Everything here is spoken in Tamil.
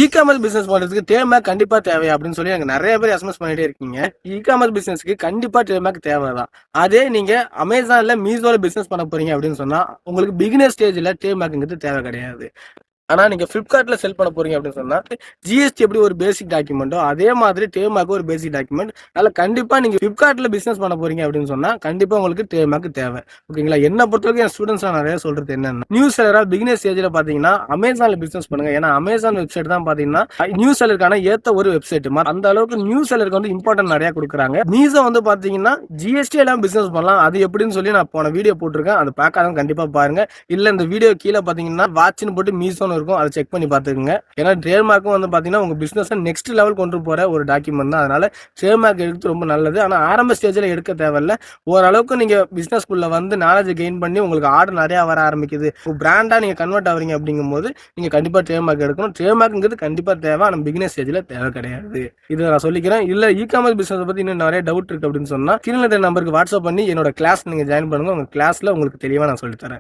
இ-காமர்ஸ் பிசினஸ் பண்றதுக்கு டேமாக் கண்டிப்பா தேவை அப்படின்னு சொல்லி எனக்கு நிறைய பேர் எஸ்எம்எஸ் பண்ணிட்டே இருக்கீங்க. இ-காமர்ஸ் பிசினஸ்க்கு கண்டிப்பா டேமாக் தேவைதான். அதே நீங்க அமேசான்ல மீஷோல பிசினஸ் பண்ண போறீங்க அப்படின்னு சொன்னா உங்களுக்கு பிகினர் ஸ்டேஜ்ல டேமாக்ங்கிறது தேவை கிடையாது. ஆனா நீங்க பிளிப்கார்ட்ல செல் பண்ண போறீங்க அப்படின்னு சொன்னா ஜிஎஸ்டி எப்படி ஒரு பேசிக் டாக்குமெண்டோ அதே மாதிரி டேமாக் ஒரு பேசிக் டாக்குமெண்ட். அதனால கண்டிப்பா நீங்க பிளிப்கார்ட்ல பிசினஸ் பண்ண போறீங்க அப்படின்னு சொன்னா கண்டிப்பா உங்களுக்கு டேமாக் தேவை. ஓகேங்களா? என்ன பொறுத்தவரைக்கும் என் ஸ்டூடெண்ட்ஸ் நிறைய சொல்றது என்னன்னா நியூ செலரா பிகினர் ஸ்டேஜ்ல பாத்தீங்கன்னா அமேசான்ல பிசினஸ் பண்ணுங்க. ஏன்னா அமேசான் வெப்சைட் தான் பாத்தீங்கன்னா நியூ செலருக்கான ஏத்த ஒரு வெப்சைட். அந்த அளவுக்கு நியூ செலருக்கு வந்து இம்பார்ட்டன்ட் நிறைய கொடுக்குறாங்க. மீசோ வந்து பாத்தீங்கன்னா ஜிஎஸ்டி எல்லாம் பிசினஸ் பண்ணலாம். அது எப்படின்னு சொல்லி நான் போன வீடியோ போட்டிருக்கேன். அது பார்க்காதவங்க கண்டிப்பா பாருங்க. இல்ல இந்த வீடியோ கீழே பாத்தீங்கன்னா வாட்ச்னு போட்டு மீசோ இருக்கும், அதை செக் பண்ணி பாத்துக்கோங்க. ஏன்னா ட்ரேட்மார்க்கும் வந்து பாத்தீங்கன்னா உங்க பிசினஸ் நெக்ஸ்ட் லெவல் கொண்டு போற ஒரு டாக்குமெண்ட் தான். அதனால ட்ரேட்மார்க் எடுத்து ரொம்ப நல்லது. ஆனா ஆரம்ப ஸ்டேஜ்ல எடுக்க தேவையில்ல. ஓரளவுக்கு நீங்க பிசினஸ்க்குள்ள வந்து நாலேஜ் கெயின் பண்ணி உங்களுக்கு ஆர்டர் நிறைய வர ஆரம்பிக்குது, பிராண்டா நீங்க கன்வெர்ட் ஆவறீங்க அப்படிங்கும் போது நீங்க கண்டிப்பா ட்ரேட்மார்க் எடுக்கணும். ட்ரேட்மார்க்ங்கிறது கண்டிப்பா தேவை. ஆனா பிகினர் ஸ்டேஜ்ல தேவை கிடையாது. இதை நான் சொல்லிக்கிறேன். இல்ல இ-காமர்ஸ் பிசினஸ் பத்தி இன்னும் நிறைய டவுட் இருக்கு அப்படின்னு சொன்னா கீழே நம்பருக்கு வாட்ஸ்அப் பண்ணி என்னோட கிளாஸ் நீங்க ஜாயின் பண்ணுங்க. உங்க கிளாஸ்ல உங்களுக்கு தெளிவா நான் சொல்லித்தரேன்.